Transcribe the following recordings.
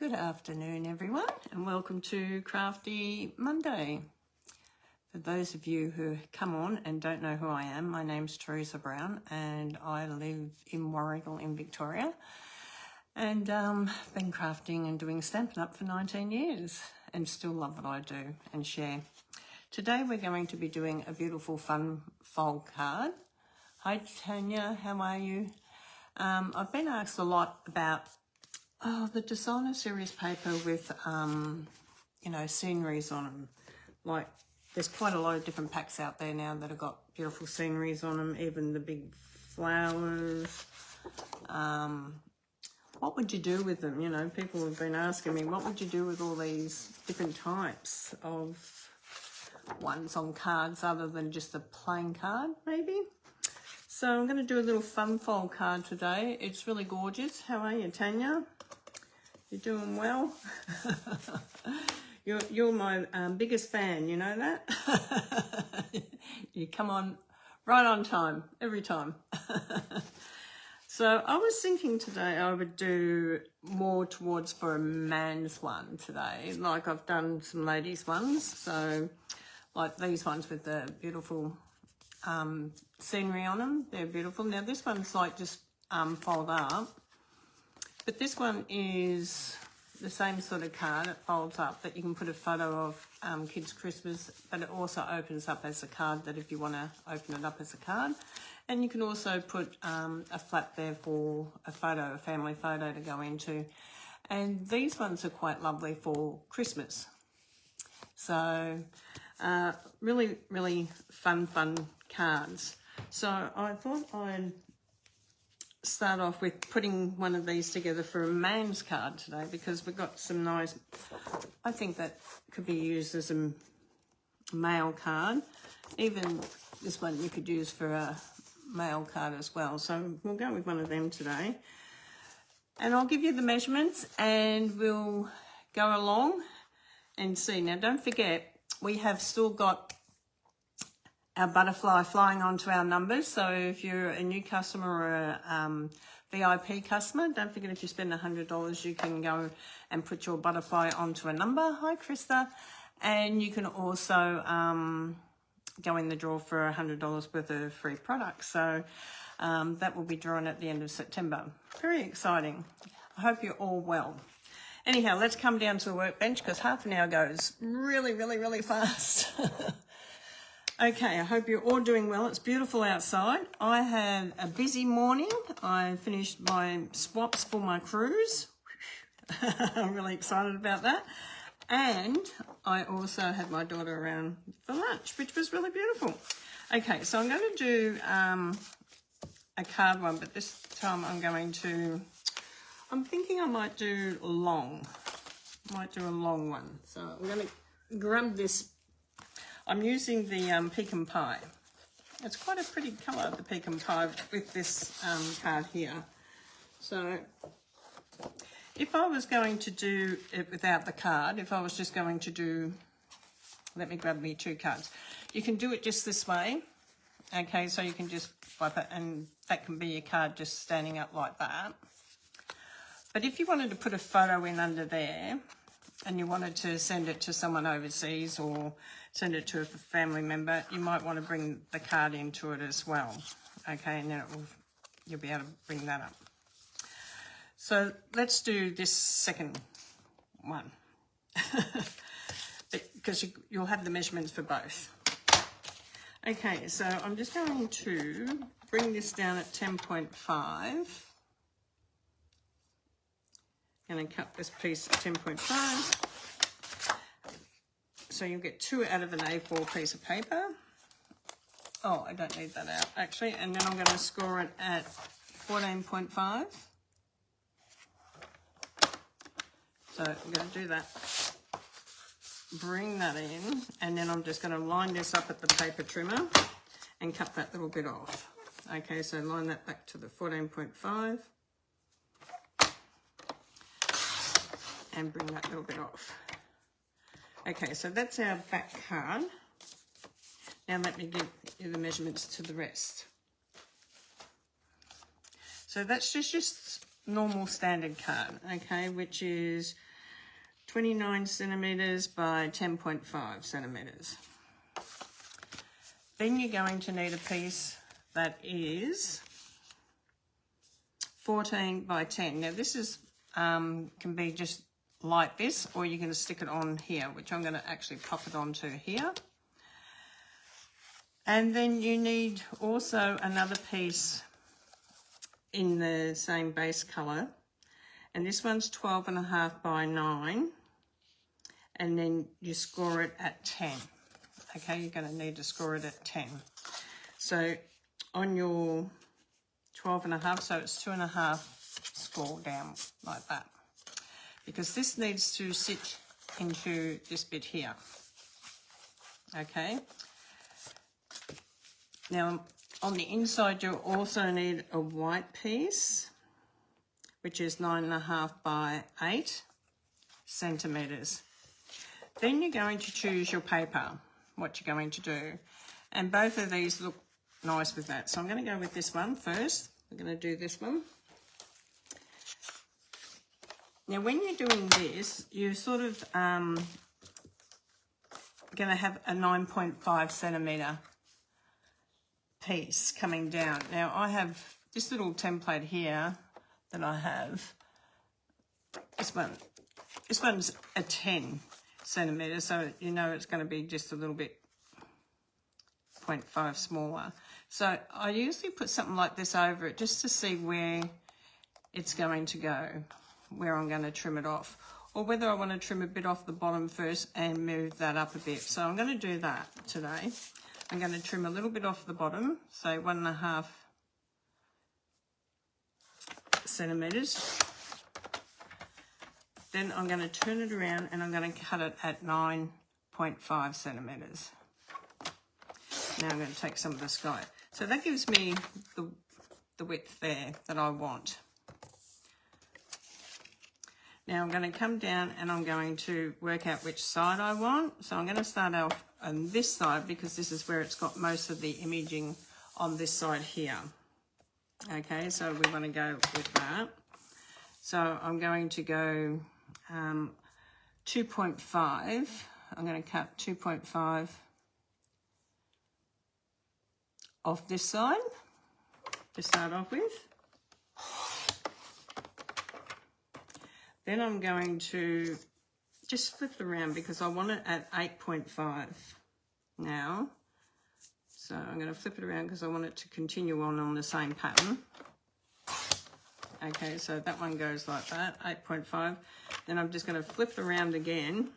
Good afternoon, everyone, and welcome to Crafty Monday. For those of you who come on and don't know who I am, my name's Teresa Brown and I live in Warragul in Victoria, and been crafting and doing Stampin' Up for 19 years and still love what I do and share. Today we're going to be doing a beautiful fun fold card. Hi Tanya, how are you? I've been asked a lot about the designer series paper with, sceneries on them. Like, there's quite a lot of different packs out there now that have got beautiful sceneries on them, even the big flowers. What would you do with them? You know, people have been asking me, what would you do with all these different types of ones on cards other than just a plain card, maybe? So I'm going to do a little fun fold card today. It's really gorgeous. How are you, Tanya? You're doing well? You're my biggest fan, you know that? You come on right on time, every time. So I was thinking today I would do more towards for a man's one today. Like I've done some ladies' ones. So like these ones with the beautiful scenery on them. They're beautiful. Now this one's like just fold up. But this one is the same sort of card. It folds up that you can put a photo of kids' Christmas, but it also opens up as a card that if you want to open it up as a card. And you can also put a flap there for a photo, a family photo to go into. And these ones are quite lovely for Christmas. So really, really fun cards. So I thought I'd start off with putting one of these together for a man's card today because we've got some nice, I think that could be used as a male card. Even this one you could use for a male card as well. So we'll go with one of them today. And I'll give you the measurements and we'll go along and see. Now don't forget, we have still got our butterfly flying onto our numbers. So if you're a new customer or a VIP customer, don't forget if you spend $100, you can go and put your butterfly onto a number. Hi, Krista. And you can also go in the draw for $100 worth of free products. So that will be drawn at the end of September. Very exciting. I hope you're all well. Anyhow, let's come down to the workbench because half an hour goes really, really, really fast. Okay, I hope you're all doing well. It's beautiful outside. I had a busy morning. I finished my swaps for my cruise. I'm really excited about that. And I also had my daughter around for lunch, which was really beautiful. Okay, so I'm going to do a card one, but this time I'm thinking I might do long. Might do a long one. So I'm going to grab this. I'm using the pecan pie. It's quite a pretty colour, the pecan pie, with this card here. So if I was going to do it without the card, if I was just going to do, let me grab me two cards. You can do it just this way. Okay, so you can just wipe it and that can be your card just standing up like that. But if you wanted to put a photo in under there, and you wanted to send it to someone overseas or send it to a family member, you might want to bring the card into it as well. Okay, and then you'll be able to bring that up. So let's do this second one because you'll have the measurements for both. Okay, so I'm just going to bring this down at 10.5. Going to cut this piece at 10.5. So you'll get 2 out of an A4 piece of paper. Oh, I don't need that out actually. And then I'm going to score it at 14.5. So I'm going to do that. Bring that in. And then I'm just going to line this up at the paper trimmer and cut that little bit off. Okay, so line that back to the 14.5. And bring that little bit off. Okay, so that's our back card. Now let me give you the measurements to the rest. So that's just normal standard card, okay, which is 29 centimetres by 10.5 centimetres. Then you're going to need a piece that is 14 by 10. Now this is can be just like this, or you're going to stick it on here, which I'm going to actually pop it onto here. And then you need also another piece in the same base colour, and this one's 12.5 by 9, and then you score it at 10. Okay, you're going to need to score it at 10. So on your 12.5, so it's 2.5 score down like that, because this needs to sit into this bit here. Okay, now on the inside you'll also need a white piece, which is 9.5 by 8 centimetres. Then you're going to choose your paper, what you're going to do, and both of these look nice with that. So I'm going to go with this one first. I'm going to do this one. Now when you're doing this, you're sort of going to have a 9.5 centimetre piece coming down. Now I have this little template here that I have. This one's a 10 centimetre, so you know it's going to be just a little bit 0.5 smaller. So I usually put something like this over it just to see where it's going to go, where I'm going to trim it off, or whether I want to trim a bit off the bottom first and move that up a bit. So I'm going to do that today. I'm going to trim a little bit off the bottom, say 1.5 centimetres. Then I'm going to turn it around and I'm going to cut it at 9.5 centimetres. Now I'm going to take some of the sky. So that gives me the width there that I want. Now I'm going to come down and I'm going to work out which side I want. So I'm going to start off on this side because this is where it's got most of the imaging on this side here. Okay, so we want to go with that. So I'm going to go 2.5. I'm going to cut 2.5 off this side to start off with. Then I'm going to just flip it around because I want it at 8.5 now. So I'm going to flip it around because I want it to continue on the same pattern. Okay, so that one goes like that, 8.5. Then I'm just going to flip it around again.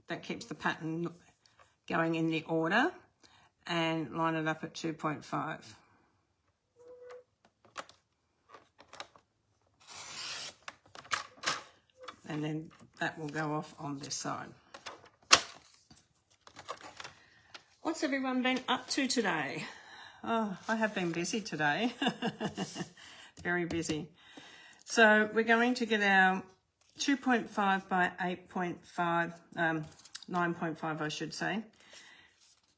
That keeps the pattern going in the order, and line it up at 2.5. And then that will go off on this side. What's everyone been up to today? Oh, I have been busy today. Very busy. So we're going to get our 2.5 by 8.5, 9.5 I should say.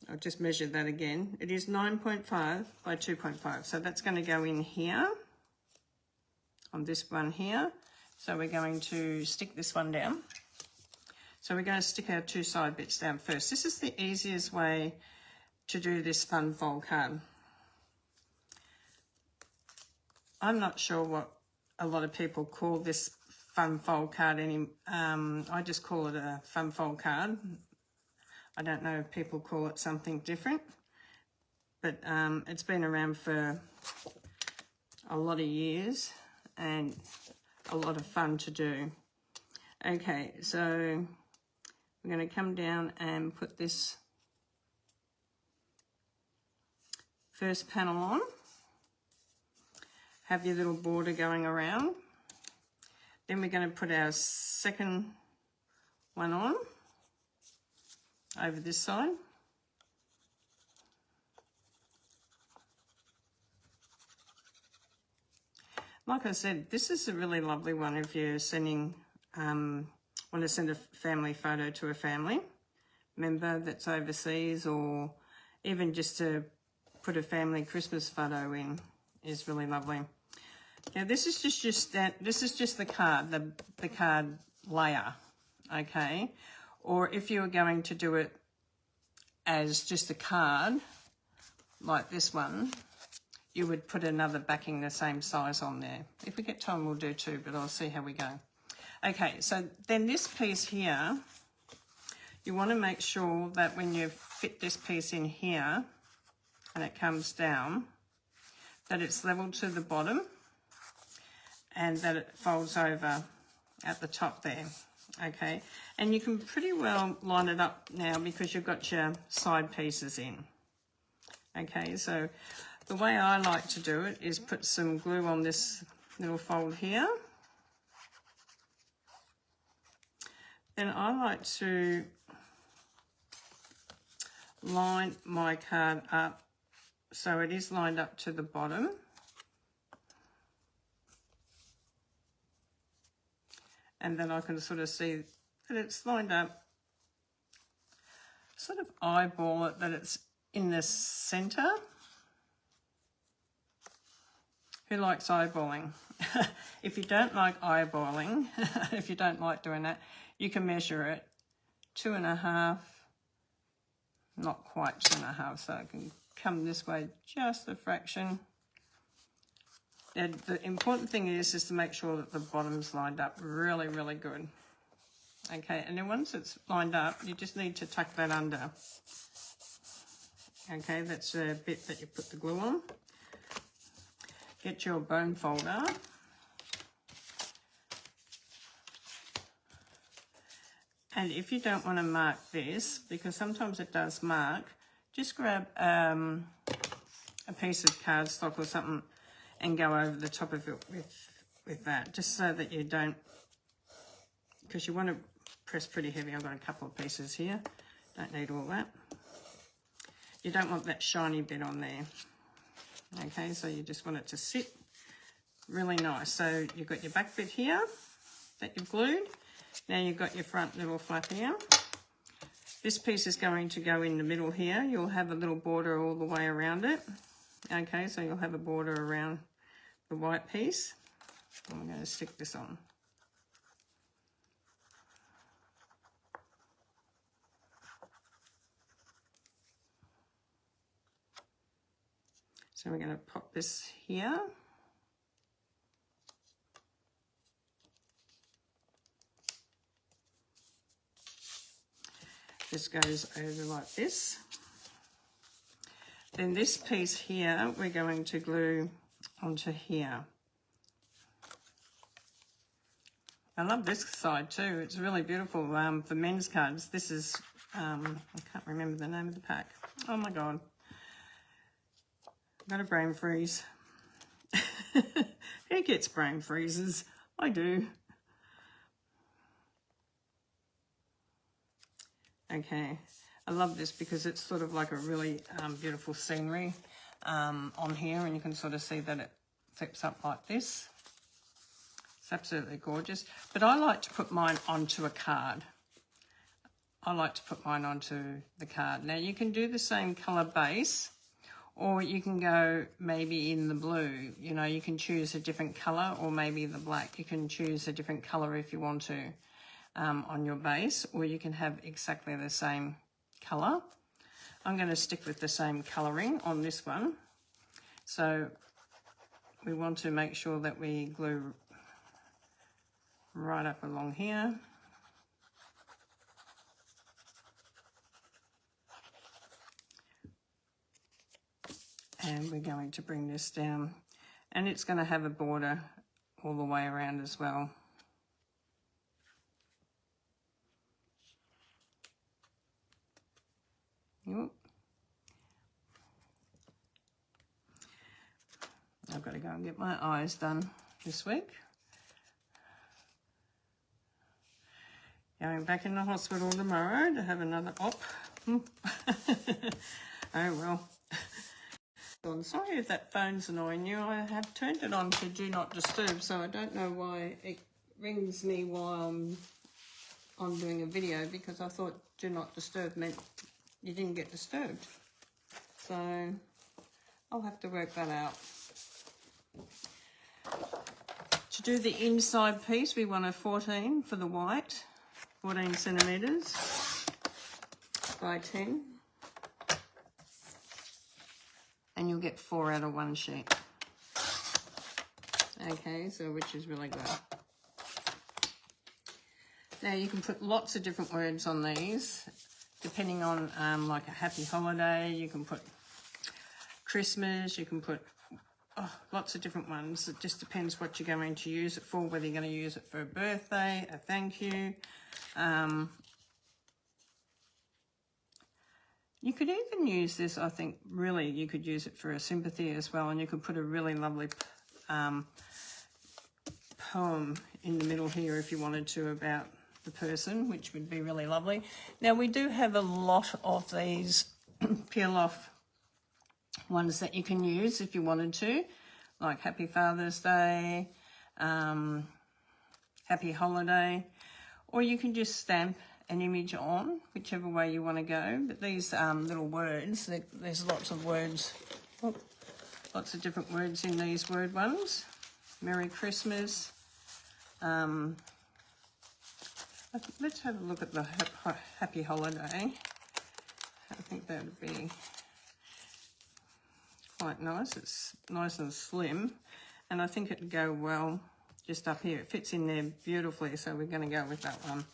I'll just measure that again. It is 9.5 by 2.5. So that's going to go in here, on this one here. So we're going to stick this one down. So we're going to stick our two side bits down first. This is the easiest way to do this fun fold card. I'm not sure what a lot of people call this fun fold card. I just call it a fun fold card. I don't know if people call it something different, but it's been around for a lot of years and a lot of fun to do. Okay, so we're going to come down and put this first panel on. Have your little border going around. Then we're going to put our second one on over this side. Like I said, this is a really lovely one if you're sending, want to send a family photo to a family member that's overseas, or even just to put a family Christmas photo in is really lovely. Now this is just that. This is just the card, the card layer. okay? Or if you were going to do it as just a card, like this one, you would put another backing the same size on there. If we get time, we'll do two, but I'll see how we go. Okay, so then this piece here, you want to make sure that when you fit this piece in here and it comes down, that it's level to the bottom and that it folds over at the top there, okay? And you can pretty well line it up now because you've got your side pieces in, okay? So the way I like to do it is put some glue on this little fold here. Then I like to line my card up so it is lined up to the bottom. And then I can sort of see that it's lined up, sort of eyeball it, that it's in the center. Who likes eyeballing? If you don't like eyeballing, if you don't like doing that, you can measure it 2.5, not quite 2.5, so it can come this way just a fraction. And the important thing is to make sure that the bottom's lined up really, really good. Okay, and then once it's lined up, you just need to tuck that under. Okay, that's the bit that you put the glue on. Get your bone folder. And if you don't want to mark this, because sometimes it does mark, just grab a piece of cardstock or something and go over the top of it with that, just so that you don't, because you want to press pretty heavy. I've got a couple of pieces here, don't need all that. You don't want that shiny bit on there. Okay, so you just want it to sit really nice. So you've got your back bit here that you've glued. Now you've got your front little flap here. This piece is going to go in the middle here. You'll have a little border all the way around it. Okay, so you'll have a border around the white piece. I'm going to stick this on. So we're going to pop this here. This goes over like this. Then this piece here, we're going to glue onto here. I love this side too. It's really beautiful for men's cards. This is, I can't remember the name of the pack. Oh my God. I've got a brain freeze. Who gets brain freezes? I do. Okay, I love this because it's sort of like a really beautiful scenery on here, and you can sort of see that it flips up like this. It's absolutely gorgeous. But I like to put mine onto a card. I like to put mine onto the card. Now you can do the same colour base, or you can go maybe in the blue. You know, you can choose a different colour, or maybe the black. You can choose a different colour if you want to. On your base, or you can have exactly the same colour. I'm going to stick with the same colouring on this one. So we want to make sure that we glue right up along here. And we're going to bring this down, and it's going to have a border all the way around as well. Yep. I've got to go and get my eyes done this week. Going back in the hospital tomorrow to have another op. Oh well. I'm sorry if that phone's annoying you. I have turned it on to do not disturb, so I don't know why it rings me while I'm doing a video, because I thought do not disturb meant you didn't get disturbed. So I'll have to work that out. To do the inside piece, we want a 14 for the white. 14 centimetres by 10. And you'll get 4 out of 1 sheet. Okay, so which is really good. Now you can put lots of different words on these, depending on like a happy holiday. You can put Christmas, you can put lots of different ones. It just depends what you're going to use it for, whether you're going to use it for a birthday, a thank you. You could even use this, I think, really, you could use it for a sympathy as well, and you could put a really lovely poem in the middle here if you wanted to about the person, which would be really lovely. Now, we do have a lot of these peel-off ones that you can use if you wanted to, like Happy Father's Day, Happy Holiday, or you can just stamp an image on, whichever way you want to go. But these little words, there's lots of words, lots of different words in these word ones. Merry Christmas. Let's have a look at the Happy Holiday. I think that would be quite nice. It's nice and slim, and I think it'd go well just up here. It fits in there beautifully, so we're going to go with that one.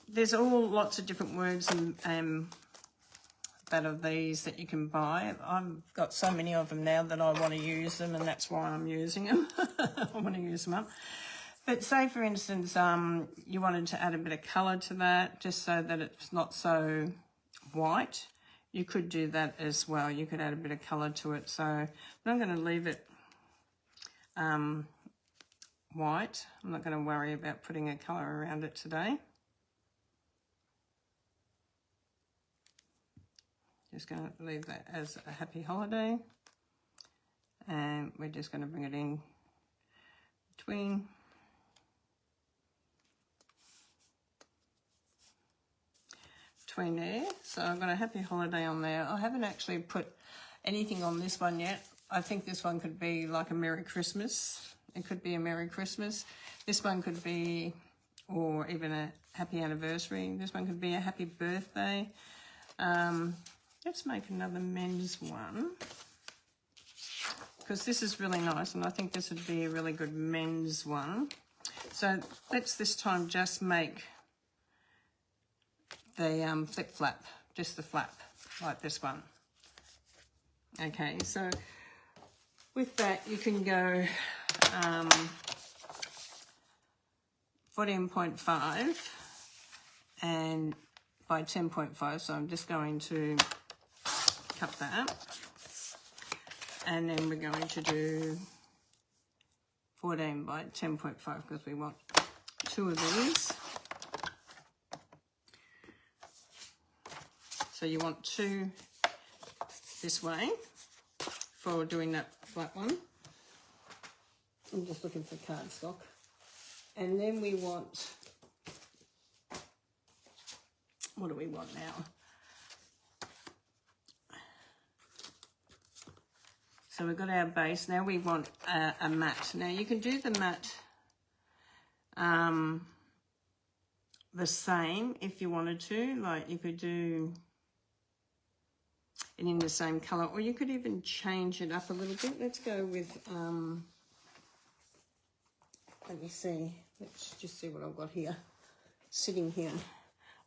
There's lots of different words and that of these that you can buy. I've got so many of them now that I want to use them, and that's why I'm using them. I want to use them up. But say, for instance, you wanted to add a bit of colour to that, just so that it's not so white. You could do that as well. You could add a bit of colour to it. So I'm not going to leave it white. I'm not going to worry about putting a colour around it today. Just going to leave that as a happy holiday. And we're just going to bring it in between. There. So I've got a happy holiday on there. I haven't actually put anything on this one yet. I think this one could be like a Merry Christmas. It could be a Merry Christmas. This one could be, or even a happy anniversary. This one could be a happy birthday. Let's make another men's one, because this is really nice, and I think this would be a really good men's one. So let's this time just make the flip flap, just the flap, like this one. Okay, so with that you can go 14.5 and by 10.5, so I'm just going to cut that, and then we're going to do 14 by 10.5 because we want 2 of these. So you want 2 this way for doing that flat one. I'm just looking for cardstock. And then we want, what do we want now? So we've got our base. Now we want a mat. Now you can do the mat the same if you wanted to. Like you could do it in the same colour, or you could even change it up a little bit. Let's go with, let me see, let's just see what I've got here, sitting here.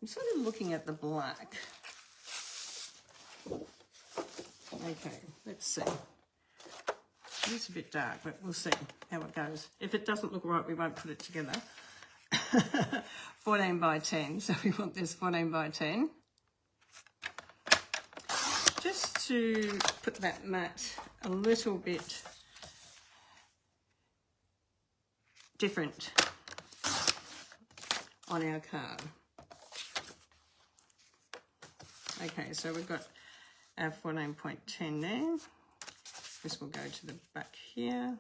I'm sort of looking at the black. Okay, let's see. It's a bit dark, but we'll see how it goes. If it doesn't look right, we won't put it together. 14 by 10, so we want this 14 by 10. Just to put that mat a little bit different on our card. Okay, so we've got our 14.10 there. This will go to the back here.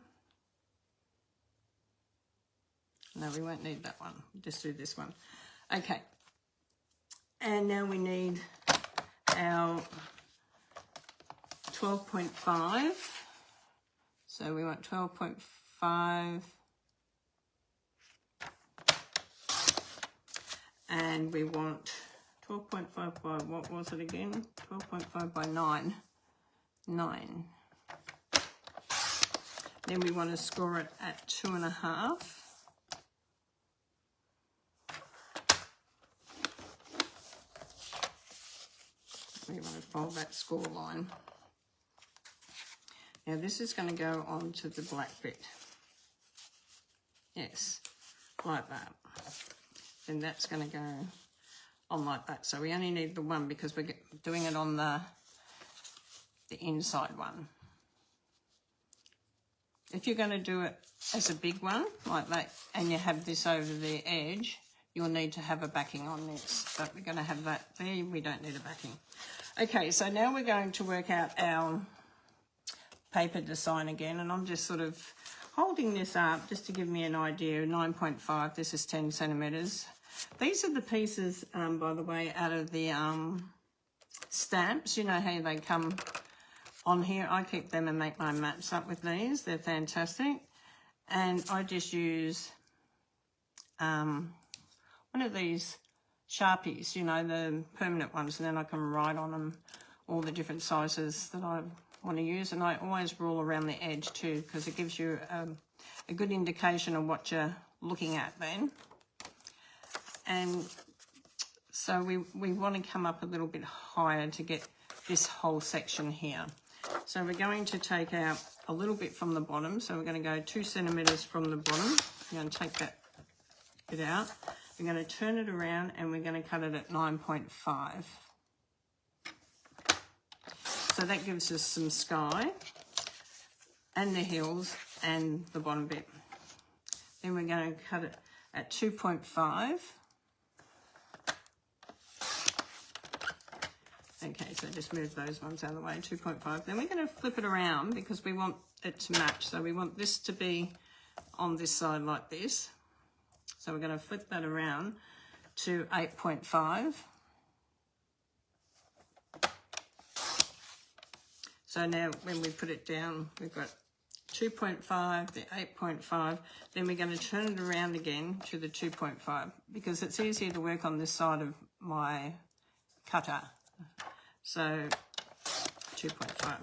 No, we won't need that one. We'll just do this one. Okay. And now we need our 12.5. So we want 12.5 and we want 12.5 by, what was it again? 12.5 by 9. Then we want to score it at 2.5. We want to fold that score line. Now this is going to go onto the black bit. Yes, like that. Then that's going to go on like that. So we only need the one because we're doing it on the inside one. If you're going to do it as a big one like that and you have this over the edge, you'll need to have a backing on this. But we're going to have that there. We don't need a backing. Okay, so now we're going to work out our paper design again, and I'm just sort of holding this up just to give me an idea. 9.5, this is 10 centimetres. These are the pieces, by the way, out of the stamps. You know how they come on here. I keep them and make my maps up with these. They're fantastic. And I just use one of these Sharpies, you know, the permanent ones, and then I can write on them all the different sizes that I want to use. And I always rule around the edge too, because it gives you a good indication of what you're looking at then. And so we want to come up a little bit higher to get this whole section here. So we're going to take out a little bit from the bottom. So we're going to go 2 centimetres from the bottom. We're going to take that bit out. We're going to turn it around and we're going to cut it at 9.5. So that gives us some sky and the hills and the bottom bit. Then we're going to cut it at 2.5. Okay, so just move those ones out of the way, 2.5. Then we're going to flip it around because we want it to match. So we want this to be on this side like this. So we're going to flip that around to 8.5. So now when we put it down, we've got 2.5, the 8.5. Then we're going to turn it around again to the 2.5 because it's easier to work on this side of my cutter. So 2.5.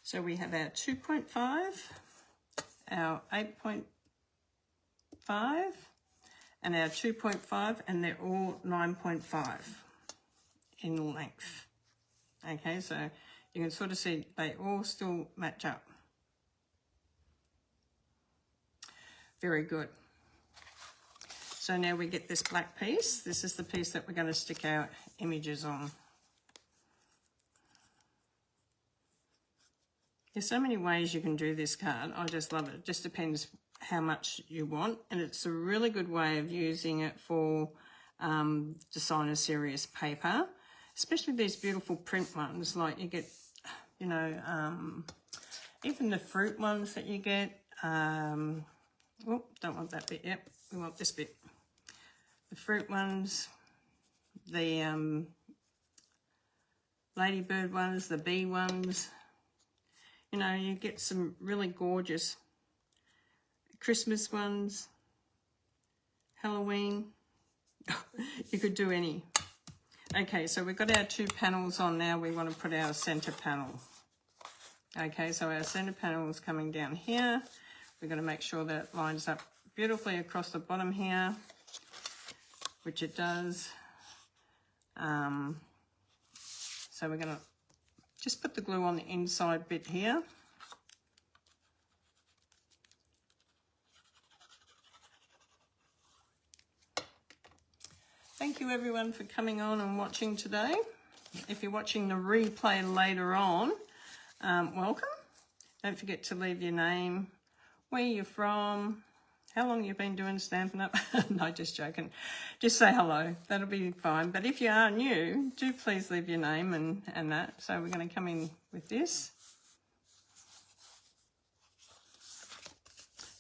So we have our 2.5, our 8.5, and our 2.5, and they're all 9.5 in length. Okay, so you can sort of see they all still match up. Very good. So now we get this black piece. This is the piece that we're going to stick our images on. There's so many ways you can do this card. I just love it. It just depends how much you want, and it's a really good way of using it for designer serious paper, especially these beautiful print ones. Like you get, you know, even the fruit ones that you get. Oh, don't want that bit. Yep, we want this bit. The fruit ones, the ladybird ones, the bee ones. You know, you get some really gorgeous Christmas ones, Halloween. You could do any. Okay, so we've got our 2 panels on now. We want to put our center panel. Okay, so our center panel is coming down here. We're going to make sure that it lines up beautifully across the bottom here, which it does. So we're going to just put the glue on the inside bit here. Thank you everyone for coming on and watching today. If you're watching the replay later on, welcome. Don't forget to leave your name, where you're from, how long you've been doing Stampin' Up. No, just joking. Just say hello. That'll be fine. But if you are new, do please leave your name and that. So we're going to come in with this.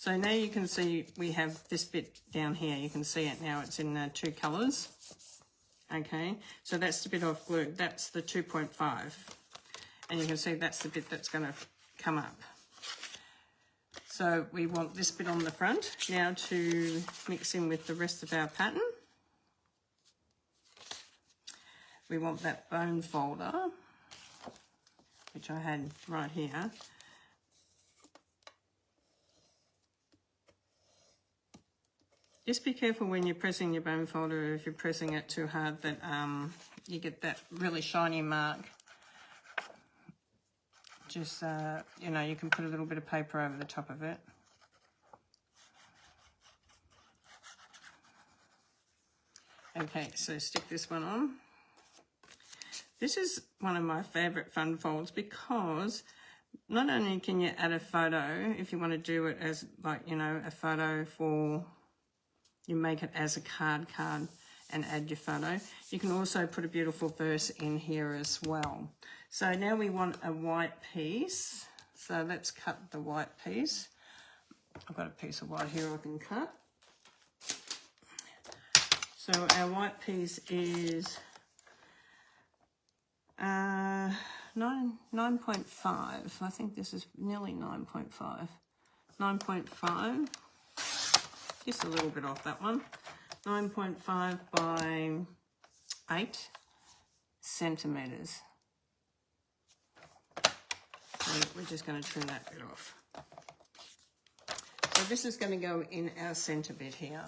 So now you can see we have this bit down here. You can see it now. It's in 2 colours. Okay, so that's the bit of glue. That's the 2.5. And you can see that's the bit that's going to come up. So we want this bit on the front now to mix in with the rest of our pattern. We want that bone folder, which I had right here. Just be careful when you're pressing your bone folder, if you're pressing it too hard, that you get that really shiny mark. Just, you know, you can put a little bit of paper over the top of it. Okay, so stick this one on. This is one of my favourite fun folds because not only can you add a photo, if you want to do it as, like, you know, a photo for, you make it as a card and add your photo. You can also put a beautiful verse in here as well. So now we want a white piece. So let's cut the white piece. I've got a piece of white here I can cut. So our white piece is 9.5. I think this is nearly 9.5. 9.5. Just a little bit off that one. 9.5 by 8 centimetres. So we're just going to trim that bit off. So this is going to go in our centre bit here.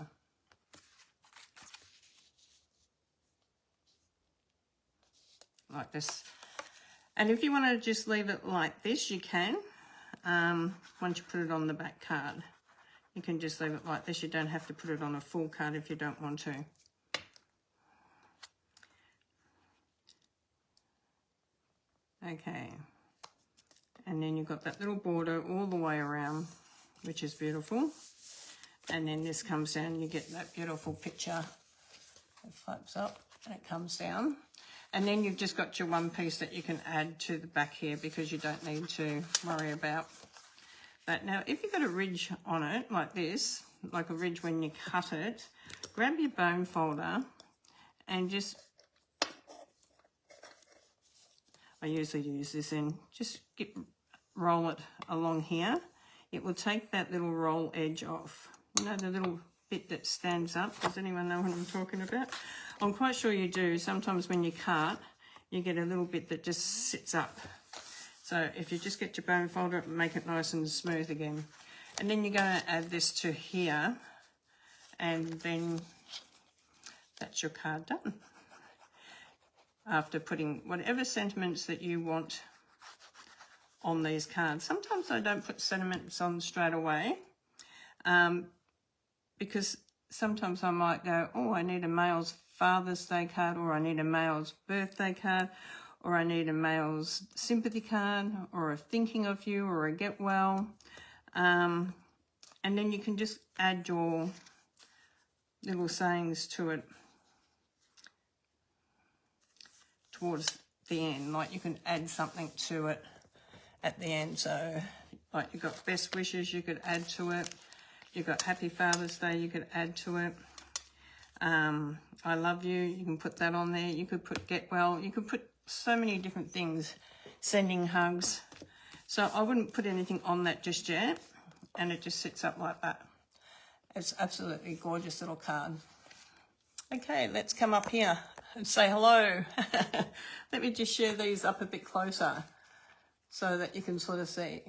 Like this. And if you want to just leave it like this, you can. Once you put it on the back card, you can just leave it like this. You don't have to put it on a full card if you don't want to. Okay. And then you've got that little border all the way around, which is beautiful. And then this comes down, you get that beautiful picture. It flaps up and it comes down. And then you've just got your one piece that you can add to the back here because you don't need to worry about that. Now, if you've got a ridge on it like this, like a ridge when you cut it, grab your bone folder and just, I usually use this in, just roll it along here. It will take that little roll edge off. You know, the little bit that stands up. Does anyone know what I'm talking about? I'm quite sure you do. Sometimes when you cut, you get a little bit that just sits up. So if you just get your bone folder, make it nice and smooth again. And then you're going to add this to here, and then that's your card done. After putting whatever sentiments that you want on these cards. Sometimes I don't put sentiments on straight away, because sometimes I might go, oh, I need a male's Father's Day card, or I need a male's birthday card, or I need a male's sympathy card, or a thinking of you, or a get well. And then you can just add your little sayings to it towards the end. Like you can add something to it at the end. So like you've got best wishes, you could add to it. You've got Happy Father's Day, you could add to it. I love you, you can put that on there. You could put get well, you could put so many different things. Sending hugs. So I wouldn't put anything on that just yet, and it just sits up like that. It's absolutely gorgeous little card. Okay, let's come up here and say hello. Let me just share these up a bit closer so that you can sort of see.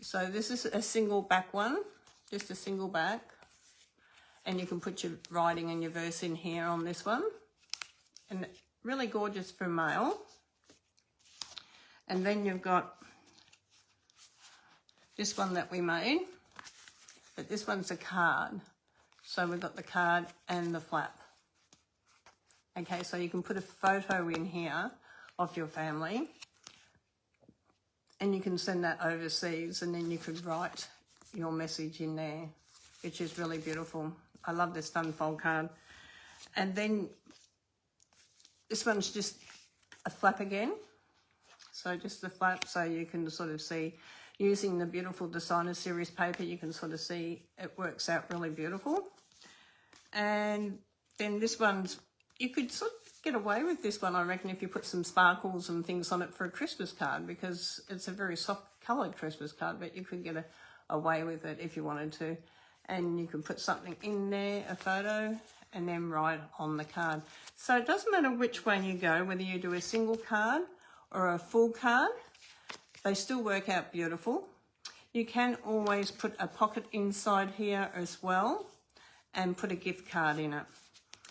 So this is a single back one, just a single back. And you can put your writing and your verse in here on this one. And really gorgeous for male. And then you've got this one that we made. But this one's a card. So we've got the card and the flap. Okay, so you can put a photo in here of your family. And you can send that overseas, and then you could write your message in there, which is really beautiful. I love this fun fold card. And then this one's just a flap again. So just the flap, so you can sort of see, using the beautiful designer series paper, you can sort of see it works out really beautiful. And then this one's, you could sort of get away with this one, I reckon, if you put some sparkles and things on it for a Christmas card, because it's a very soft coloured Christmas card, but you could get away with it if you wanted to. And you can put something in there, a photo, and then write on the card. So it doesn't matter which way you go, whether you do a single card or a full card, they still work out beautiful. You can always put a pocket inside here as well and put a gift card in it.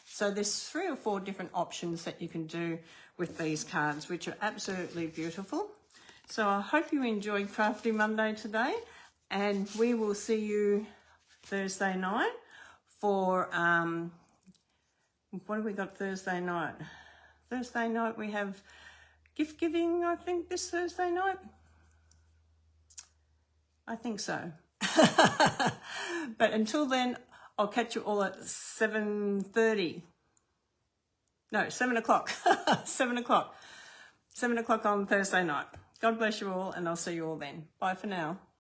So there's 3 or 4 different options that you can do with these cards, which are absolutely beautiful. So I hope you enjoyed Crafty Monday today, and we will see you Thursday night for, what have we got Thursday night? Thursday night we have gift giving, I think, this Thursday night. I think so. But until then, I'll catch you all at 7:30. No, 7 o'clock. 7 o'clock. 7 o'clock on Thursday night. God bless you all, and I'll see you all then. Bye for now.